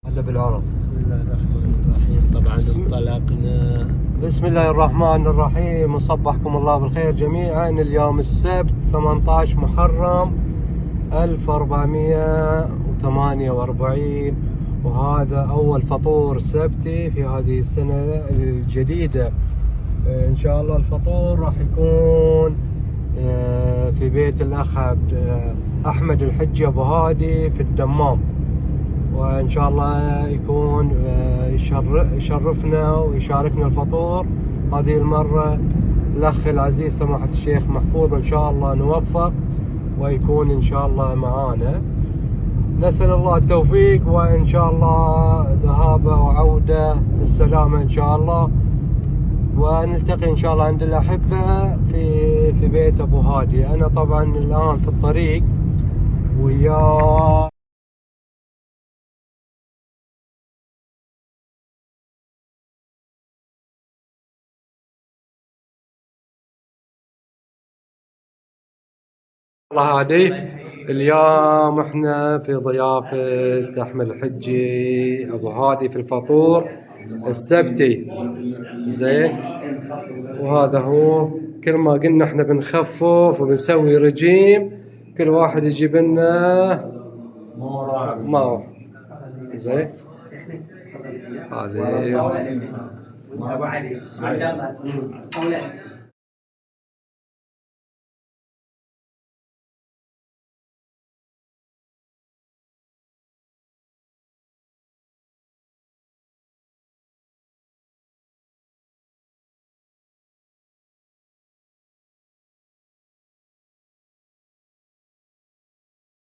هلا بالعرب. بسم الله الرحمن الرحيم. طبعا انطلقنا. بسم الله الرحمن الرحيم. مصبحكم الله بالخير جميعا. اليوم السبت 18 محرم 1448، وهذا أول فطور سبتي في هذه السنة الجديدة. إن شاء الله الفطور راح يكون في بيت الأخ أحمد الحجي أبو هادي في الدمام، وإن شاء الله يكون يشرفنا ويشاركنا الفطور هذه المرة الأخ العزيز سماحة الشيخ محفوظ. إن شاء الله نوفق ويكون إن شاء الله معانا. نسأل الله التوفيق، وإن شاء الله ذهابة وعودة بالسلامة إن شاء الله، ونلتقي إن شاء الله عند الأحبة في بيت أبو هادي. أنا طبعا الآن في الطريق وياه الله هادي. اليوم احنا في ضيافة أحمد الحجي أبو هادي في الفطور السبتي، زين. وهذا هو، كل ما قلنا احنا بنخفف وبنسوي رجيم، كل واحد يجيب لنا ماو، زين. هذه ابو علي عبد الله.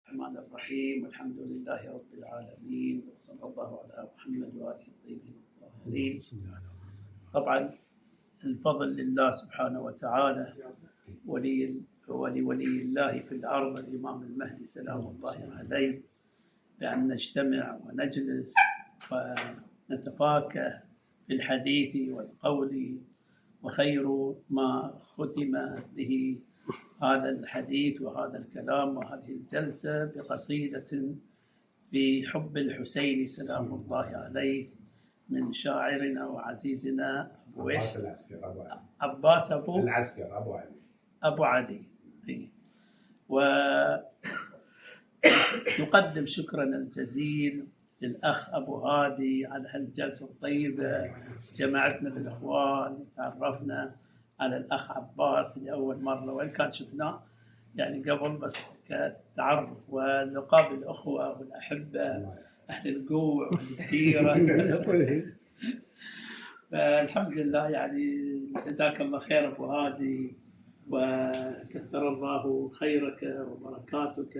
الرحمن الرحيم، والحمد لله رب العالمين، وصلى الله على محمد وآله الطيبين الطاهرين. طبعا الفضل لله سبحانه وتعالى، ولولي الله في الأرض الإمام المهدي سلام الله عليه، بأن نجتمع ونجلس ونتفاكه في الحديث والقول، وخير ما ختم به هذا الحديث وهذا الكلام وهذه الجلسة بقصيدة في حب الحسين سلام الله عليه من شاعرنا وعزيزنا عباس أبو العسكر أبو علي. ونقدم شكرنا الجزيل للأخ أبو هادي على هالجلسة الطيبة، جمعتنا بالإخوان وتعرفنا على الأخ عباس لأول مرة، وإن كان شفناه يعني قبل بس كتعرف ولقاء بالأخوة والأحبة أهل القوع والديرة. فالحمد لله، يعني جزاك الله خير أبو هادي، وكثر الله خيرك وبركاتك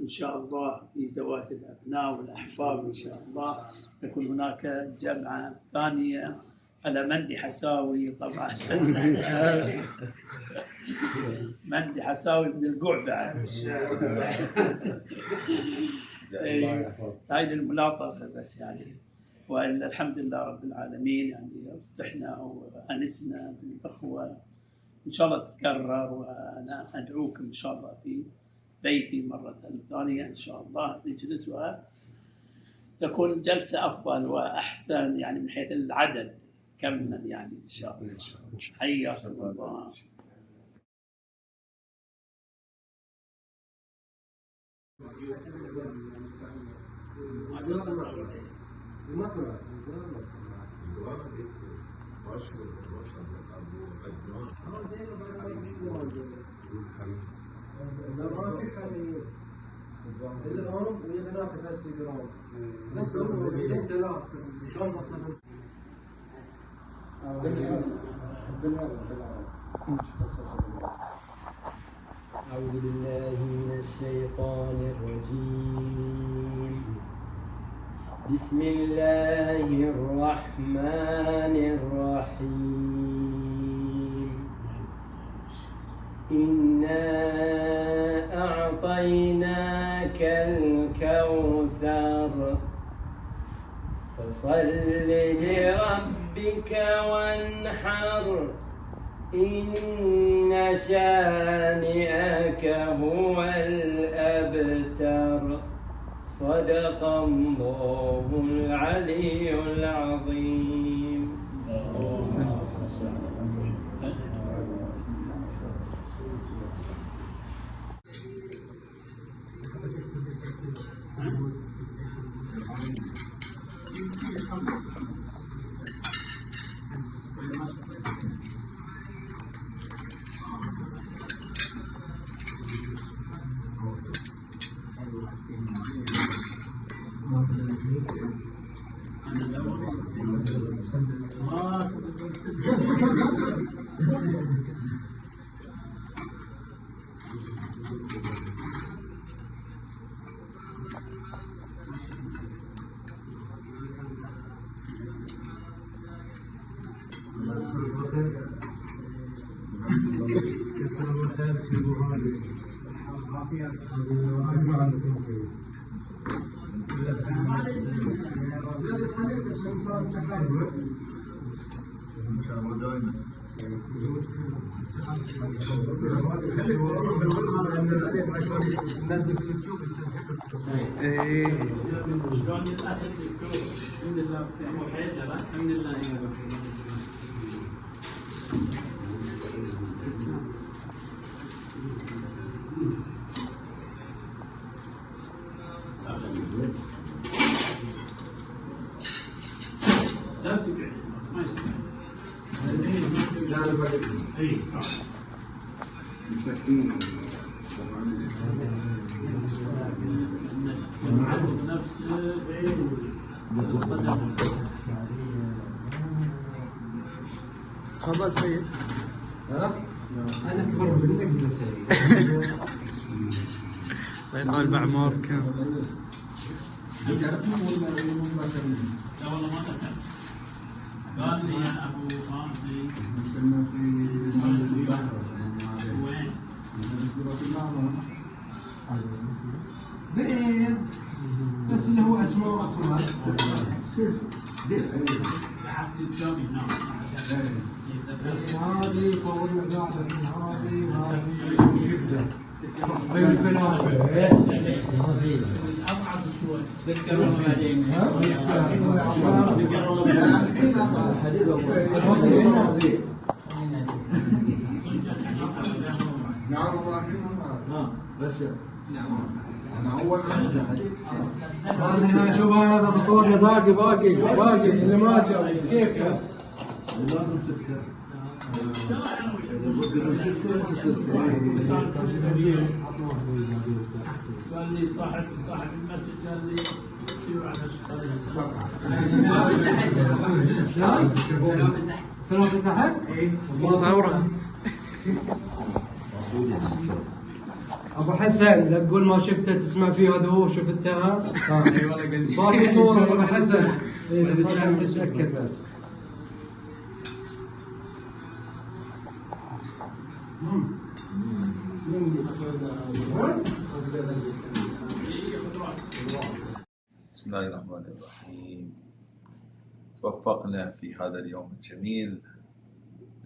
إن شاء الله في زواج الأبناء والأحفاد. إن شاء الله تكون هناك جمعة ثانية على مندي حساوي. طبعا مندي حساوي من القوع بعد. هاي الملاطفة بس يعني. والحمد لله رب العالمين، يعني ارتحنا وأنسنا بالأخوة. إن شاء الله تتكرر، وأنا أدعوكم إن شاء الله في بيتي مرة ثانية إن شاء الله نجلس وتكون جلسة أفضل وأحسن، يعني من حيث العدد كمل، يعني إن شاء الله. حياكم الله. أعوذ بالله من الشيطان الرجيم. بسم الله الرحمن الرحيم. إنا أعطيناك الكوثر فصل لربك وانحر إن شانئك هو الأبتر. صدق الله العلي العظيم. تفضل سيد. أنا أكبر منك ولا سيد؟ الله يطول بعمرك. قال لي يا ابو فاضل وين؟ بعيد بس اللي هو اسمه اصلا عقد الجامع هناك. هذه صورنا قاعده هذه جدا الفلافل اضعف شوي. ذكرونا بعدين. نعم والله بس أنا أول انا شوف هذا فطورنا باقي اللي ما جاء كيف لازم تذكر بدون تذكر ما يصير قال لي صاحب المسجد قال لي سير على فلافل تحت؟ صورة. ابو حسن لا تقول ما شفته تسمع فيه هذا هو شفتها؟ اي والله قال لي باقي صورة ابو حسن بس عشان تتأكد بس. بسم الله الرحمن الرحيم. توفقنا في هذا اليوم الجميل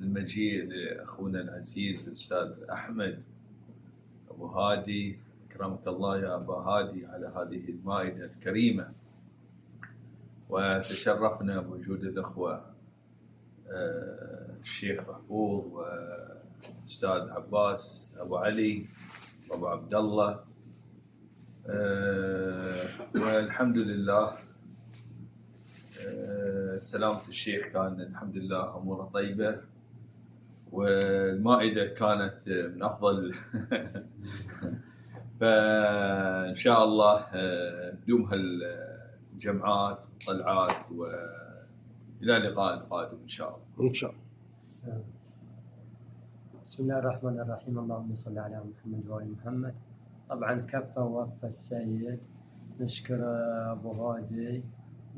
المجيء لأخونا العزيز الأستاذ أحمد أبو هادي، أكرمك الله يا أبو هادي على هذه المائدة الكريمة، وتشرفنا بوجود الأخوة الشيخ محفوظ والأستاذ عباس أبو علي وأبو عبد الله، والحمد لله سلامة الشيخ كان الحمد لله أموره طيبة، والمائدة كانت من أفضل فإن شاء الله دوم هالجمعات والطلعات وإلى لقاء قادم إن شاء الله. ان شاء الله. بسم الله الرحمن الرحيم. اللهم صل على محمد وآل محمد. طبعا كفى ووفى السيد. نشكر أبو هادي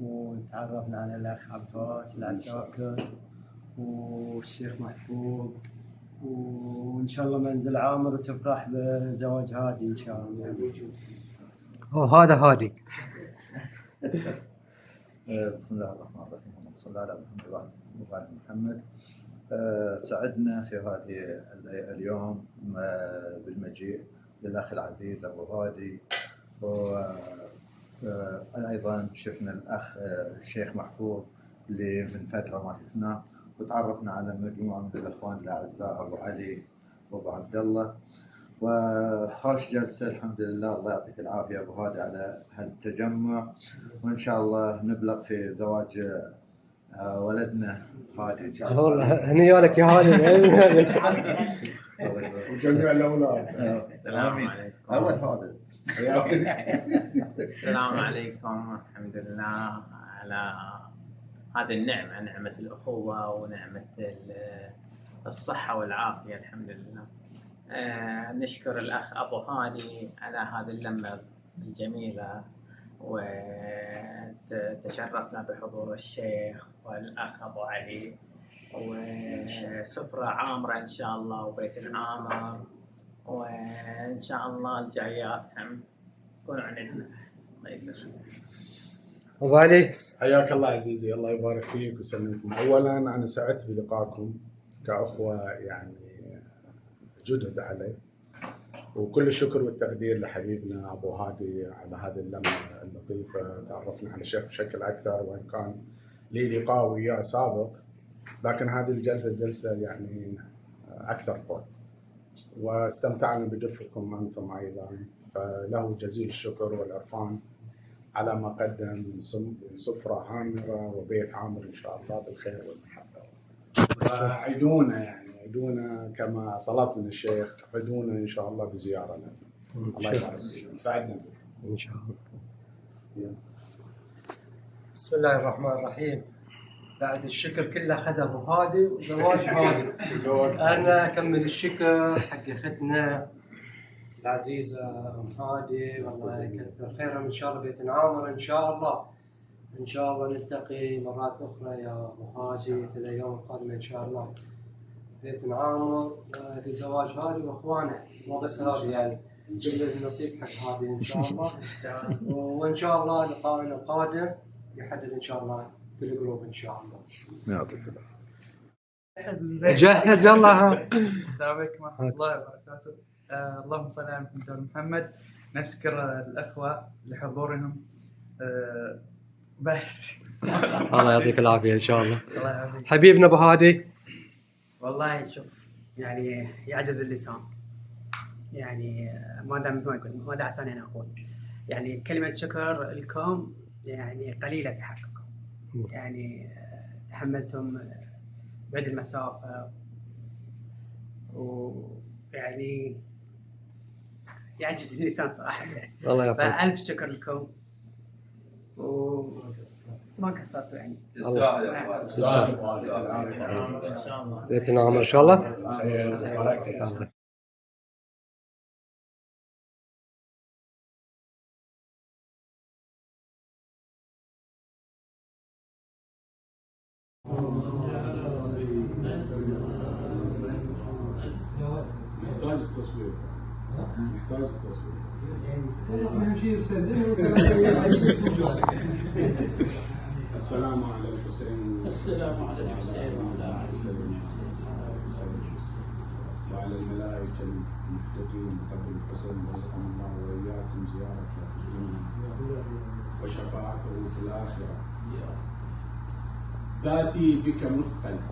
وتعرفنا على الأخ عباس العساكر والشيخ محفوظ، وإن شاء الله منزل عامر وتفرح بزواج هادي إن شاء الله. وهذا هادي. بسم الله الرحمن الرحيم. اللهم صل على محمد وعلى محمد. سعدنا في هذه اليوم بالمجيء للأخ العزيز أبو هادي، أيضا شفنا الأخ الشيخ محفوظ اللي من فترة ما شفناه، وتعرفنا على مجموعة من الأخوان الأعزاء أبو علي وأبو عبد الله. وخوش جلسة الحمد لله، الله يعطيك العافية أبو هادي على هالتجمع، وإن شاء الله نبلغ في زواج ولدنا هادي إن شاء الله. والله هنيا لك يا هادي. وجميع الأولاد. السلام عليكم. أول هذا. السلام عليكم. الحمد لله على هذه النعمة، نعمة الأخوة ونعمة الصحة والعافية، الحمد لله. نشكر الأخ أبو هادي على هذه اللمة الجميلة، وتشرفنا بحضور الشيخ والأخ أبو علي، وسفرة عامرة إن شاء الله وبيت عامر، وإن شاء الله الجايات هم يكون عندنا. الله يسلمك. أبو علي حياك الله عزيزي، الله يبارك فيك ويسلمكم. أولا أنا سعدت بلقائكم كأخوة يعني جدد علي، وكل الشكر والتقدير لحبيبنا أبو هادي على هذه اللمة اللطيفة. تعرفنا على الشيخ بشكل أكثر، وإن كان لي لقاء وياه سابق، لكن هذه الجلسة جلسة يعني أكثر قوة، واستمتعنا بدفئكم أنتم أيضا، فله جزيل الشكر والعرفان على ما قدم من سفرة عامرة وبيت عامر إن شاء الله بالخير والمحبة. وعدونا عدونا كما طلب من الشيخ، عدونا إن شاء الله بزيارة لنا. الله يبارك فيكم، ساعدنا إن شاء الله. بسم الله الرحمن الرحيم. بعد الشكر كله أخذ أبو هادي وزواج هادي. أنا أكمل الشكر حق أختنا العزيزة أم هادي، والله يكثر خيرها إن شاء الله بيت عامر إن شاء الله. إن شاء الله نلتقي مرات أخرى يا أبو هادي في الأيام القادمة إن شاء الله. بيت عامر لزواج هادي وأخوانه، مو بس هادي يعني، كل النصيب حق هادي إن شاء الله. وإن شاء الله لقائنا القادم يحدد إن شاء الله في الجروب إن شاء الله. يعطيك العافية. جهز يلا. السلام عليكم ورحمة الله وبركاته. اللهم صل على محمد. نشكر الأخوة لحضورهم. بس الله يعطيك العافية إن شاء الله. الله يعافيك حبيبنا أبو هادي. والله شوف يعني يعجز اللسان، يعني ما دعساني أنا أقول، يعني كلمة شكر لكم يعني قليلة في حقكم، يعني تحملتم بعد المسافة، ويعني يعجز اللسان صراحة. الله يعافيك. فألف شكر لكم، وما قصرتوا يعني. تستاهل يا أبو. تستاهل. إن شاء الله. بيت عامر إن شاء الله. محتاج التصوير. السلام على الحسين. السلام على الحسين وعلى وعلى الملائكة المحتقين بقبر الحسين، رزقنا الله وإياكم زيارته وشفاعته في الآخرة. ذاتي بك مثقلة،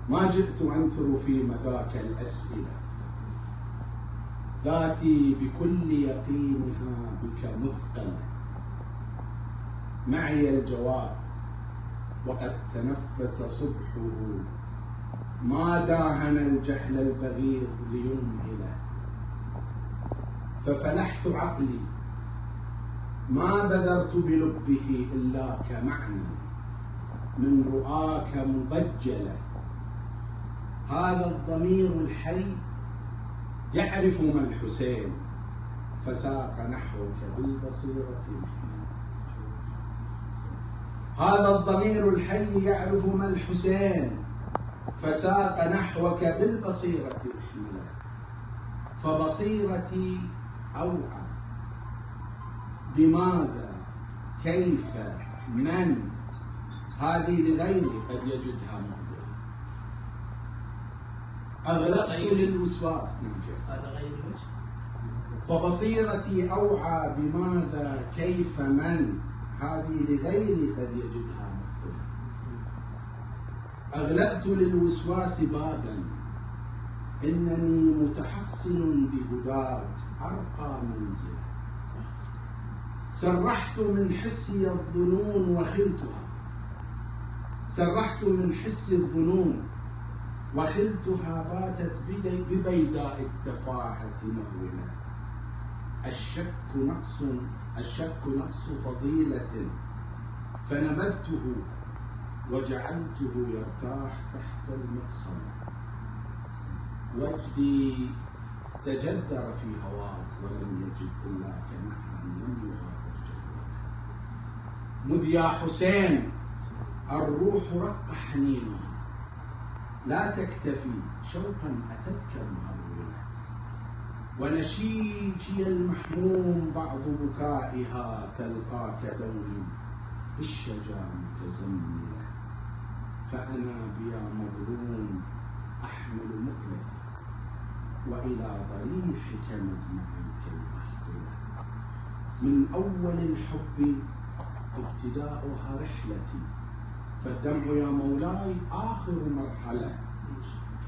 ما جئت أنثر في مداك الأسئلة، ذاتي بكل يقينها بك مثقلة، معي الجواب وقد تنفس صبحه، ما داهن الجهل البغيض ليمهله، ففلحت عقلي ما بذرت بلبه إلاك معنى، من رؤاك مبجلة، هذا الضمير الحي يعرف ما الحسين، فساق نحوك بالبصيرة محملا. هذا الضمير الحي يعرف ما الحسين، فساق نحوك بالبصيرة محملا، فبصيرتي أوعى. بماذا؟ كيف؟ من؟ هذه لغيري قد يجدها معذرة. أغلقت للوسواس. هذا غير وش؟ فبصيرتي أوعى بماذا كيف من هذه لغيري قد يجدها مقبلة. أغلقت للوسواس بابا إنني متحصن بهداك أرقى منزلا. سرحت من حسي الظنون وخلتها، سرحت من حس الظنون وخلتها باتت ببيداء التفاهة مغولة. الشك نقص فضيلة فنبذته وجعلته يرتاح تحت المقصلة. وجدي تجذر في هواك ولم يجد إلاك نحرا لم يغادر جدوله. مذ يا حسين الروح رق حنينها لا تكتفي شوقا أتتك مهرولة. ونشيجي المحموم بعض بكائها تلقاك دوم بالشجا متزملة. فأنا بيا مظلوم أحمل مقلتي وإلى ضريحك مدمعا كي أحضله. من أول الحب ابتداؤها رحلتي فالدمع يا مولاي آخر مرحلة.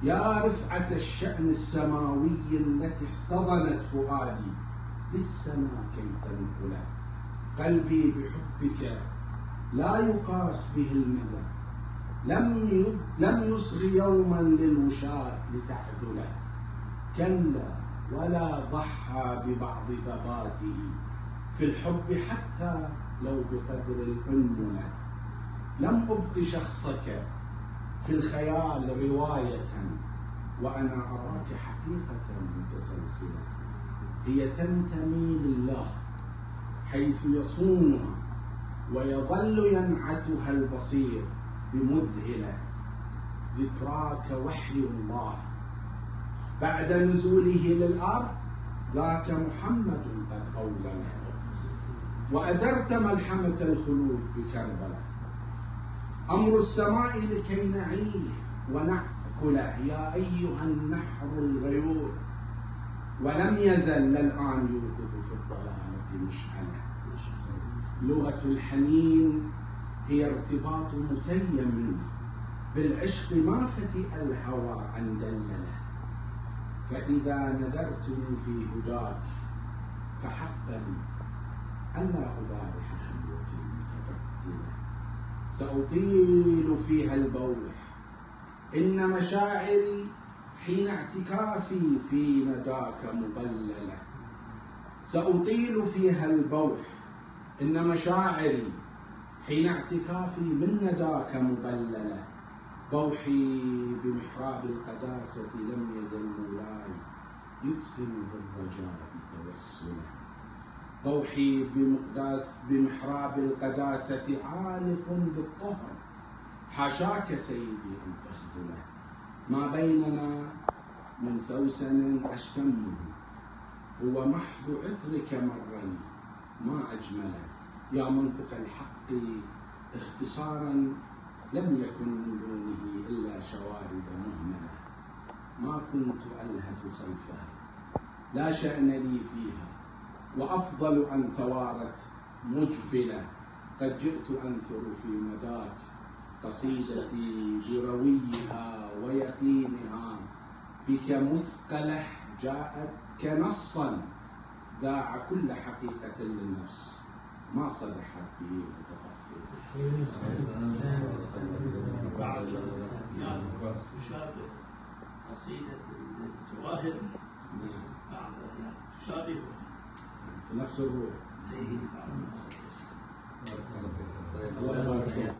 يا رفعة الشأن السماوي التي احتضنت فؤادي للسماء كي تنقله. قلبي بحبك لا يقاس به المدى، لم يصغ يوما للوشاة لتعذله. كلا ولا ضحى ببعض ثباته في الحب حتى لو بقدر الأنملة. لم أبق شخصك في الخيال رواية وأنا أراك حقيقة متسلسلة. هي تنتمي لله حيث يصونها ويظل ينعتها البصير بمذهلة. ذكراك وحي الله بعد نزوله للأرض ذاك محمد قد أوزله. وأدرت ملحمة الخلود بكربلاء أمر السماء لكي نعيه ونأكله. يا أيها النحر الغيور ولم يزل للآن يوقظ في الضلالة مشعله. لغة الحنين هي ارتباط متيم بالعشق ما فتئ الهوى عن دلله. فإذا نذرتني في هداك فحقا ألا أبارح خلوتي المتبتلة. سأطيل فيها البوح إن مشاعري حين اعتكافي في نداك مبللة. سأطيل فيها البوح إن مشاعري حين اعتكافي من نداك مبللة. بوحي بمحراب القداسة لم يزل مولاي يتقن بالرجاء توسله. بوحي بمحراب القداسة عالق بالطهر حاشاك سيدي أن تخذله. ما بيننا من سوسن أشتمه هو محض عطرك مرني ما أجمله. يا منطق الحق اختصارا لم يكن من دونه إلا شوارد مهملة. ما كنت ألهث خلفها لا شأن لي فيها وأفضل أن توارت مجفلة. قد جئت أنثر في مداك قصيدتي برويها ويقينها بك مثقلة جاءت كنصا ذاع كل حقيقة للنفس ما صدحت به متطفلة. تشابه قصيدة الجواهر بعض تشابه في نفس الروح. زي الله يبارك فيك.